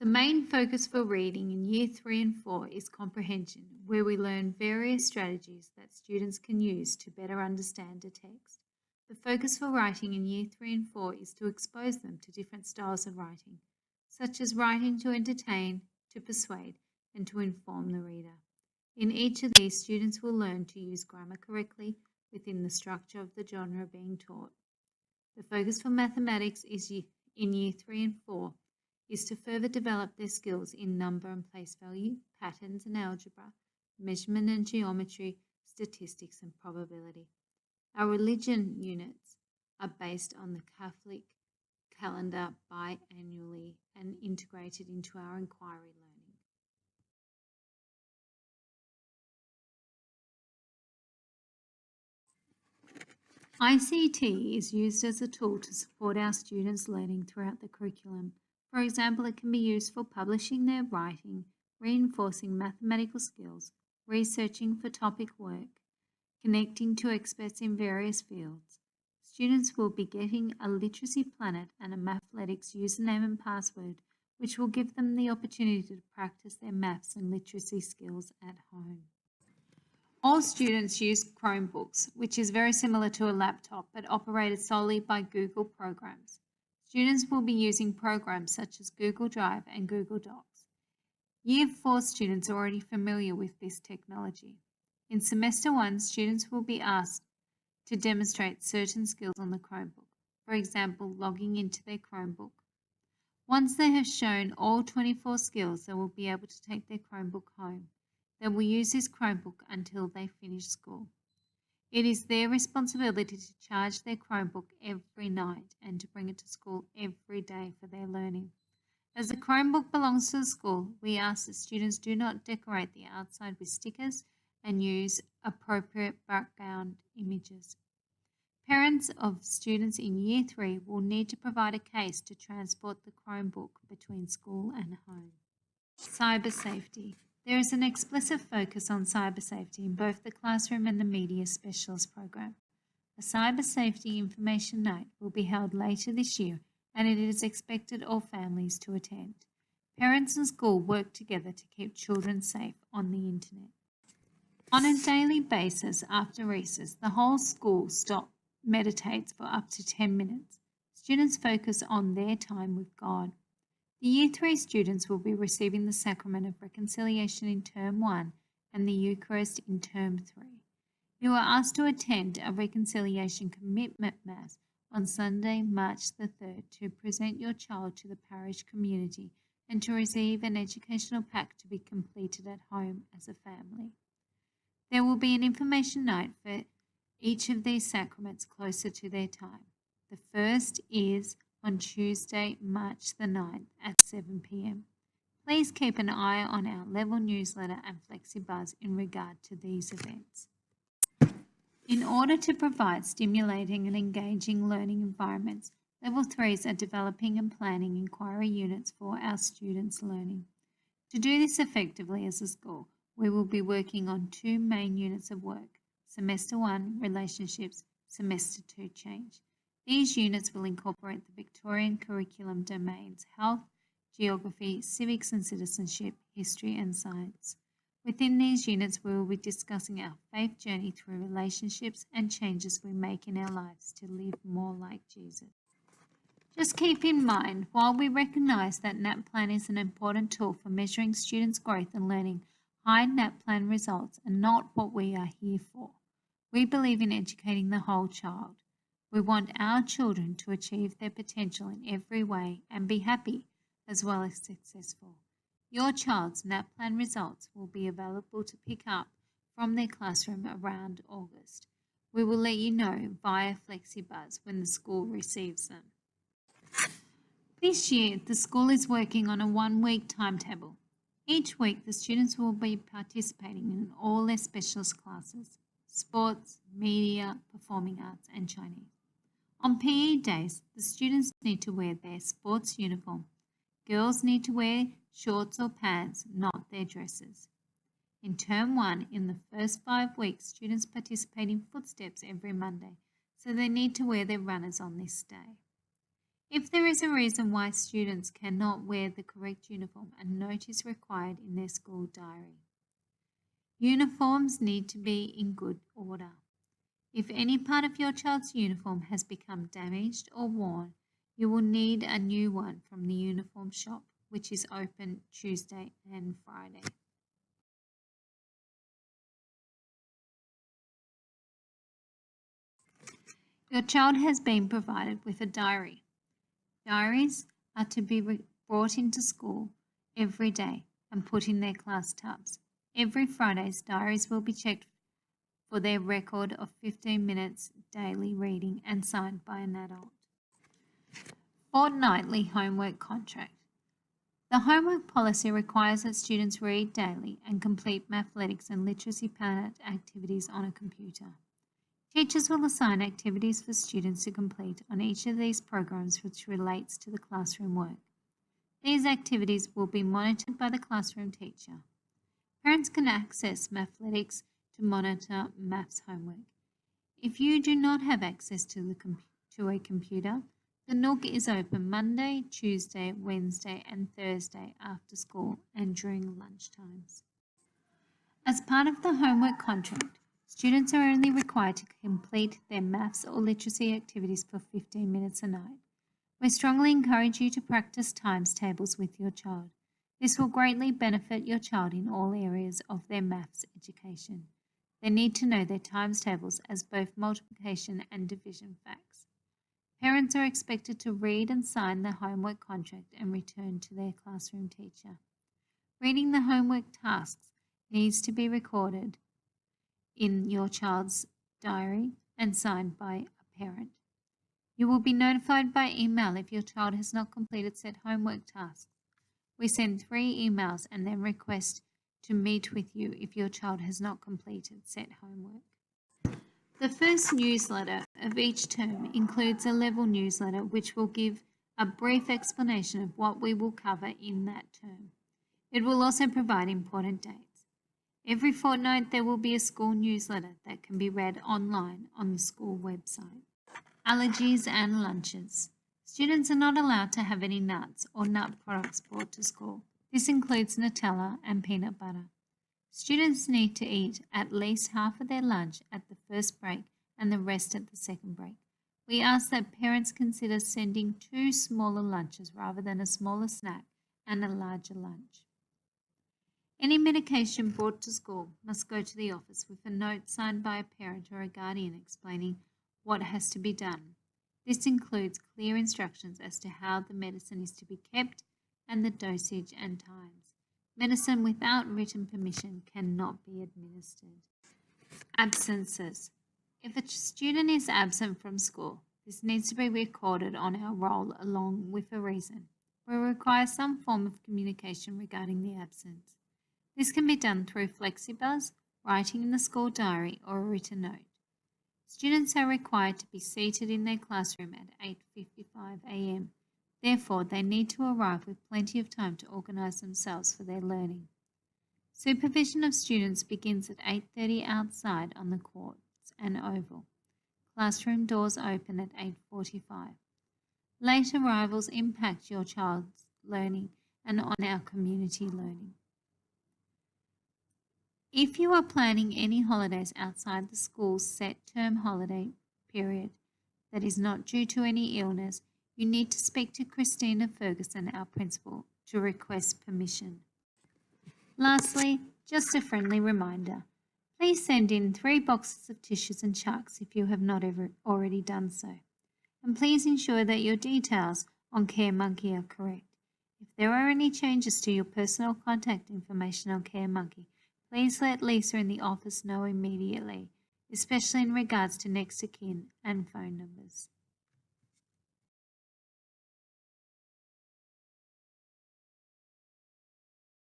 The main focus for reading in Year 3 and 4 is comprehension, where we learn various strategies that students can use to better understand a text. The focus for writing in Year 3 and 4 is to expose them to different styles of writing, such as writing to entertain, to persuade, and to inform the reader. In each of these, students will learn to use grammar correctly within the structure of the genre being taught. The focus for mathematics in Year 3 and 4 is to further develop their skills in number and place value, patterns and algebra, measurement and geometry, statistics and probability. Our religion units are based on the Catholic calendar biannually and integrated into our inquiry learning. ICT is used as a tool to support our students' learning throughout the curriculum. For example, it can be used for publishing their writing, reinforcing mathematical skills, researching for topic work, connecting to experts in various fields. Students will be getting a literacy planet and a Mathletics username and password, which will give them the opportunity to practice their maths and literacy skills at home. All students use Chromebooks, which is very similar to a laptop but operated solely by Google programs. Students will be using programs such as Google Drive and Google Docs. Year 4 students are already familiar with this technology. In Semester 1, students will be asked to demonstrate certain skills on the Chromebook, for example, logging into their Chromebook. Once they have shown all 24 skills, they will be able to take their Chromebook home. They will use this Chromebook until they finish school. It is their responsibility to charge their Chromebook every night and to bring it to school every day for their learning. As the Chromebook belongs to the school, we ask that students do not decorate the outside with stickers and use appropriate background images. Parents of students in Year 3 will need to provide a case to transport the Chromebook between school and home. Cyber safety. There is an explicit focus on cyber safety in both the classroom and the media specialist program. A cyber safety information night will be held later this year, and it is expected all families to attend. Parents and school work together to keep children safe on the internet. On a daily basis after recess, the whole school meditates for up to 10 minutes. Students focus on their time with God. The Year 3 students will be receiving the Sacrament of Reconciliation in Term 1 and the Eucharist in Term 3. You are asked to attend a Reconciliation Commitment Mass on Sunday, March the 3rd, to present your child to the parish community and to receive an educational pack to be completed at home as a family. There will be an information night for each of these sacraments closer to their time. The first is on Tuesday, March the 9th at 7 p.m. Please keep an eye on our Level newsletter and FlexiBuzz in regard to these events. In order to provide stimulating and engaging learning environments, Level 3s are developing and planning inquiry units for our students' learning. To do this effectively as a school, we will be working on 2 main units of work: Semester 1, Relationships, Semester 2, Change. These units will incorporate the Victorian curriculum domains health, geography, civics and citizenship, history and science. Within these units, we will be discussing our faith journey through relationships and changes we make in our lives to live more like Jesus. Just keep in mind, while we recognise that NAPLAN is an important tool for measuring students' growth and learning, high NAPLAN results are not what we are here for. We believe in educating the whole child. We want our children to achieve their potential in every way and be happy as well as successful. Your child's NAPLAN results will be available to pick up from their classroom around August. We will let you know via FlexiBuzz when the school receives them. This year, the school is working on a 1-week timetable. Each week, the students will be participating in all their specialist classes: sports, media, performing arts, and Chinese. On PE days, the students need to wear their sports uniform. Girls need to wear shorts or pants, not their dresses. In Term 1, in the first 5 weeks, students participate in footsteps every Monday, so they need to wear their runners on this day. If there is a reason why students cannot wear the correct uniform, a note is required in their school diary. Uniforms need to be in good order. If any part of your child's uniform has become damaged or worn, you will need a new one from the uniform shop, which is open Tuesday and Friday. Your child has been provided with a diary. Diaries are to be brought into school every day and put in their class tubs. Every Friday's diaries will be checked for their record of 15 minutes daily reading and signed by an adult. Fortnightly homework contract. The homework policy requires that students read daily and complete mathematics and literacy planet activities on a computer. Teachers will assign activities for students to complete on each of these programs which relates to the classroom work. These activities will be monitored by the classroom teacher. Parents can access Mathletics to monitor maths homework. If you do not have access to a computer, the Nook is open Monday, Tuesday, Wednesday and Thursday after school and during lunch times. As part of the homework contract, students are only required to complete their maths or literacy activities for 15 minutes a night. We strongly encourage you to practice times tables with your child. This will greatly benefit your child in all areas of their maths education. They need to know their times tables as both multiplication and division facts. Parents are expected to read and sign the homework contract and return to their classroom teacher. Reading the homework tasks needs to be recorded in your child's diary and signed by a parent. You will be notified by email if your child has not completed said homework tasks. We send 3 emails and then request to meet with you if your child has not completed said homework. The first newsletter of each term includes a level newsletter which will give a brief explanation of what we will cover in that term. It will also provide important dates. Every fortnight there will be a school newsletter that can be read online on the school website. Allergies and lunches. Students are not allowed to have any nuts or nut products brought to school. This includes Nutella and peanut butter. Students need to eat at least half of their lunch at the first break and the rest at the second break. We ask that parents consider sending 2 smaller lunches rather than a smaller snack and a larger lunch. Any medication brought to school must go to the office with a note signed by a parent or a guardian explaining what has to be done. This includes clear instructions as to how the medicine is to be kept and the dosage and times. Medicine without written permission cannot be administered. Absences. If a student is absent from school, this needs to be recorded on our roll along with a reason. We require some form of communication regarding the absence. This can be done through FlexiBuzz, writing in the school diary, or a written note. Students are required to be seated in their classroom at 8:55 a.m. Therefore, they need to arrive with plenty of time to organise themselves for their learning. Supervision of students begins at 8:30 outside on the courts and oval. Classroom doors open at 8:45. Late arrivals impact your child's learning and on our community learning. If you are planning any holidays outside the school's set term holiday period that is not due to any illness, you need to speak to Christina Ferguson, our principal, to request permission. Lastly, just a friendly reminder. Please send in 3 boxes of tissues and chucks if you have not already done so. And please ensure that your details on CareMonkey are correct. If there are any changes to your personal contact information on CareMonkey, please let Lisa in the office know immediately, especially in regards to next of kin and phone numbers.